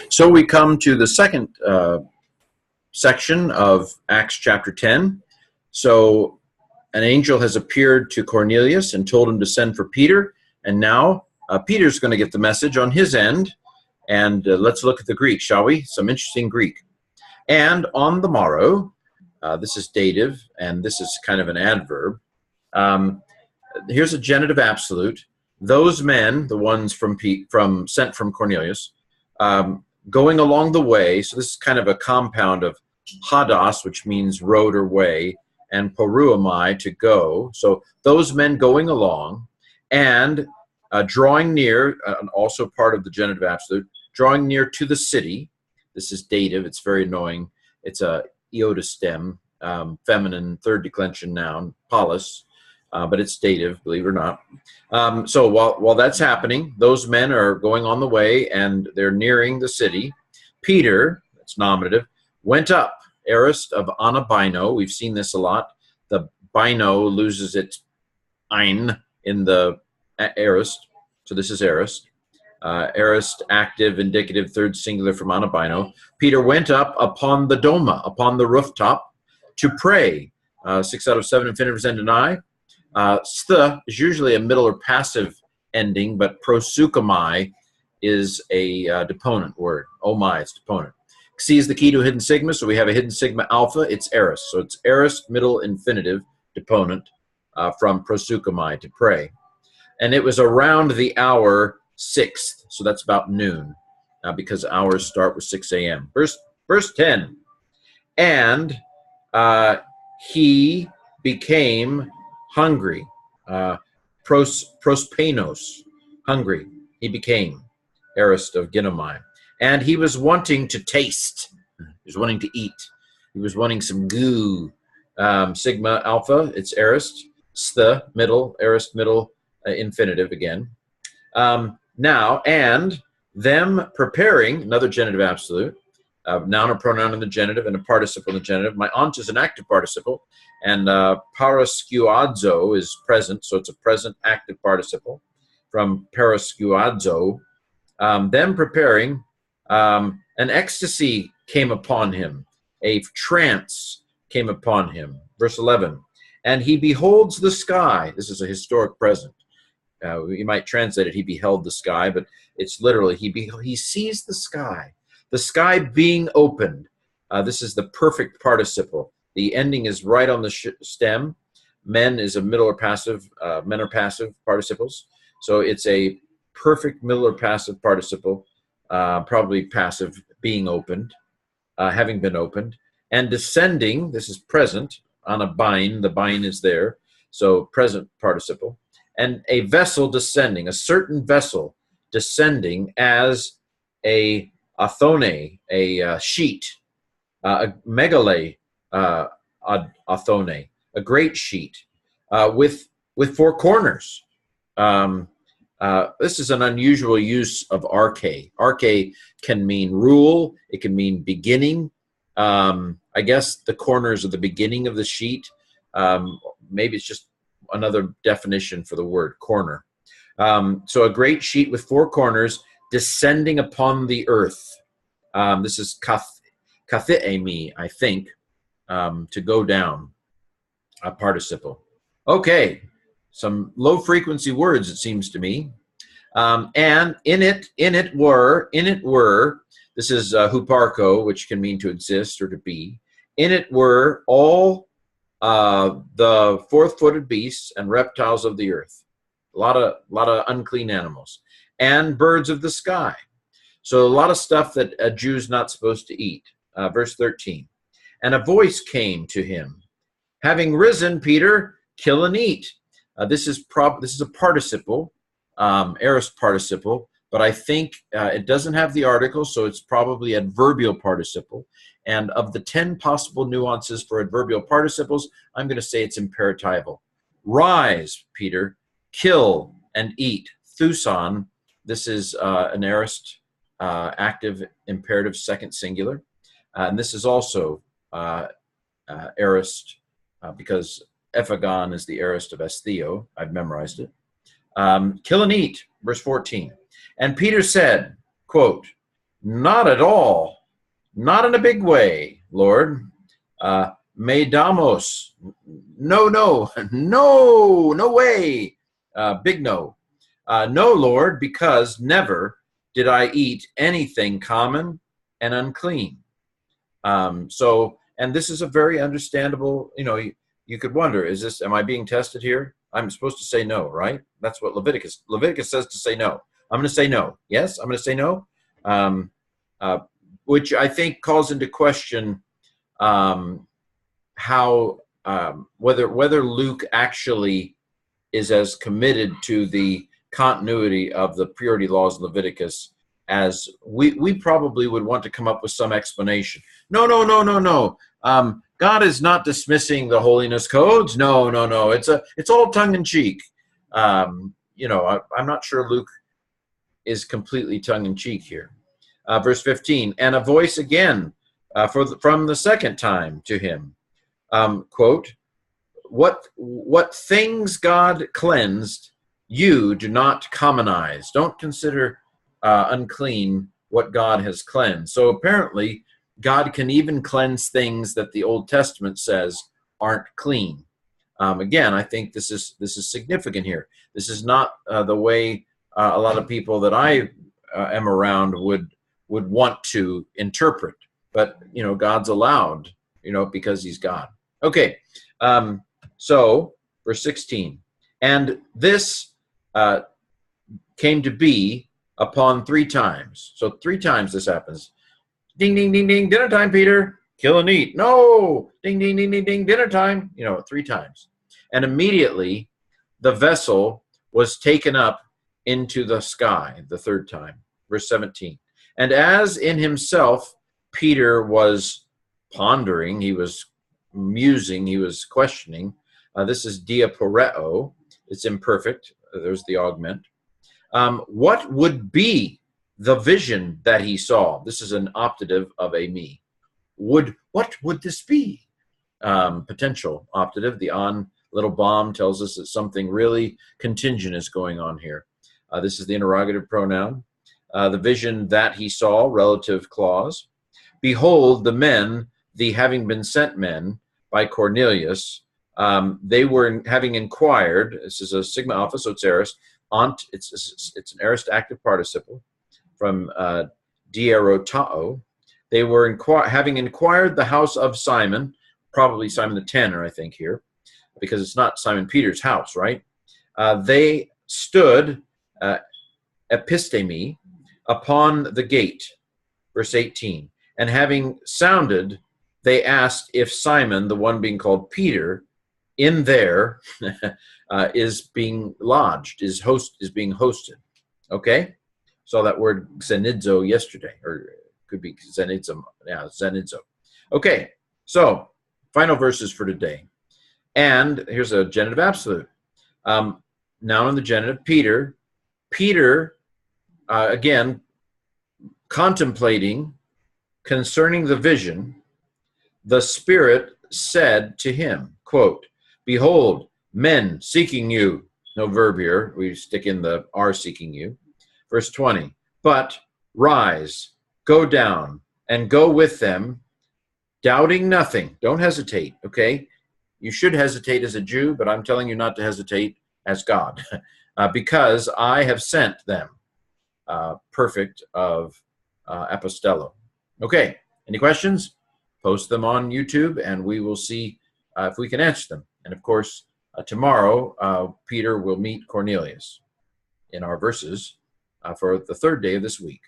So we come to the second section of Acts chapter 10. So an angel has appeared to Cornelius and told him to send for Peter. And now Peter's going to get the message on his end. And let's look at the Greek, shall we? Some interesting Greek. And on the morrow, this is dative, and this is kind of an adverb. Here's a genitive absolute. Those men, the ones sent from Cornelius, going along the way, so this is kind of a compound of hados, which means road or way, and poruamai, to go. So those men going along and drawing near, also part of the genitive absolute, drawing near to the city. This is dative. It's very annoying. It's a iota stem, feminine third declension noun, polis, but it's dative, believe it or not. So while that's happening, those men are going on the way and they're nearing the city. Peter, that's nominative, went up, aorist of anabino. We've seen this a lot. The bino loses its ein in the aorist, so this is aorist. Aorist, active, indicative, third singular from anabino. Peter went up upon the doma, upon the rooftop, to pray. 6 out of 7 infinitives end in I. St is usually a middle or passive ending, but prosukomai is a deponent word. Oh my, it's deponent. Xi is the key to a hidden sigma, so we have a hidden sigma alpha. It's aorist. So it's aorist, middle infinitive, deponent, from prosukomai, to pray. And it was around the hour 6th, so that's about noon, because hours start with 6 a.m. Verse 10. And he became hungry. Prospenos, hungry. He became, aorist of ginomai. And he was wanting to taste. He was wanting to eat. He was wanting some goo. Sigma alpha, it's aorist. St, middle, aorist, middle, infinitive again. Now, and them preparing, another genitive absolute, noun or pronoun in the genitive and a participle in the genitive. My aunt is an active participle, and paraskuadzo is present, so it's a present active participle from paraskuadzo. Them preparing, an ecstasy came upon him, a trance came upon him. Verse 11, and he beholds the sky. This is a historic present. You might translate it, he beheld the sky, but it's literally, he sees the sky being opened. This is the perfect participle. The ending is right on the stem. Men is a middle or passive, men are passive participles. So it's a perfect middle or passive participle, probably passive, being opened, having been opened. And descending, this is present, on a bind, the bind is there, so present participle. And a vessel descending, a certain vessel descending as a athone, a sheet, a megale athone, a great sheet, with 4 corners. This is an unusual use of arche. Arche can mean rule. It can mean beginning. I guess the corners are the beginning of the sheet. Maybe it's just another definition for the word corner. So a great sheet with 4 corners descending upon the earth. This is kathiemi, I think, to go down, a participle. Okay, some low frequency words, it seems to me. And in it were, this is huparko, which can mean to exist or to be. In it were all the 4-footed beasts and reptiles of the earth, a lot of unclean animals, and birds of the sky. So a lot of stuff that a Jew's not supposed to eat. Verse 13, and a voice came to him, having risen, Peter, kill and eat. This is a participle, aorist participle, but I think it doesn't have the article, so it's probably adverbial participle. And of the 10 possible nuances for adverbial participles, I'm going to say it's imperatival. Rise, Peter, kill and eat. Thusan, this is an aorist, active, imperative, second singular. And this is also aorist, because ephagon is the aorist of estheo. I've memorized it. Kill and eat, verse 14. And Peter said, quote, Not at all. Not in a big way, Lord. Me damos. No, no, no, no way. Big no. No, Lord, because never did I eat anything common and unclean. And this is a very understandable, you could wonder, am I being tested here? I'm supposed to say no, right? That's what Leviticus says to say no. I'm going to say no. Yes, I'm going to say no. Which I think calls into question how whether Luke actually is as committed to the continuity of the purity laws of Leviticus as we probably would want to come up with some explanation. No. God is not dismissing the holiness codes. No. It's all tongue in cheek. I'm not sure Luke is completely tongue in cheek here. Verse 15, and a voice again from the second time to him, quote, what things God cleansed, you do not commonize. Don't consider unclean what God has cleansed. So apparently, God can even cleanse things that the Old Testament says aren't clean. Again, I think this is significant here. This is not the way a lot of people that I am around would want to interpret. But God's allowed, because He's God. Okay, so verse 16, and this came to be upon 3 times. So 3 times this happens. Ding, ding, ding, ding, dinner time, Peter. Kill and eat. No. Ding, ding, ding, ding, ding, dinner time. 3 times. And immediately the vessel was taken up into the sky the 3rd time. Verse 17. And as in himself Peter was pondering, he was musing, he was questioning. This is diaporeo. It's imperfect. There's the augment. What would be the vision that he saw? This is an optative of a me. What would this be? Potential optative. The on little bomb tells us that something really contingent is going on here. This is the interrogative pronoun. The vision that he saw, relative clause. Behold, the men, the having been sent men by Cornelius, they were having inquired. This is a sigma alpha, so it's aorist. It's an aorist active participle from dierotao. They were having inquired the house of Simon, probably Simon the tanner, I think here, because it's not Simon Peter's house, right? They stood episteme upon the gate, verse 18, and having sounded, they asked if Simon, the one being called Peter, in there is being lodged, is being hosted. Okay? Saw that word xenidzo yesterday, or it could be xenidzo. Yeah, xenidzo. Okay, so final verses for today. And here's a genitive absolute. Noun in the genitive, Peter. Peter, again, contemplating concerning the vision, the Spirit said to him, quote, behold, men seeking you. No verb here. We stick in the are seeking you. Verse 20, but rise, go down, and go with them, doubting nothing. Don't hesitate, okay? You should hesitate as a Jew, but I'm telling you not to hesitate as God, because I have sent them. Perfect of apostello. Okay, any questions? Post them on YouTube, and we will see if we can answer them. And of course, tomorrow, Peter will meet Cornelius in our verses for the 3rd day of this week.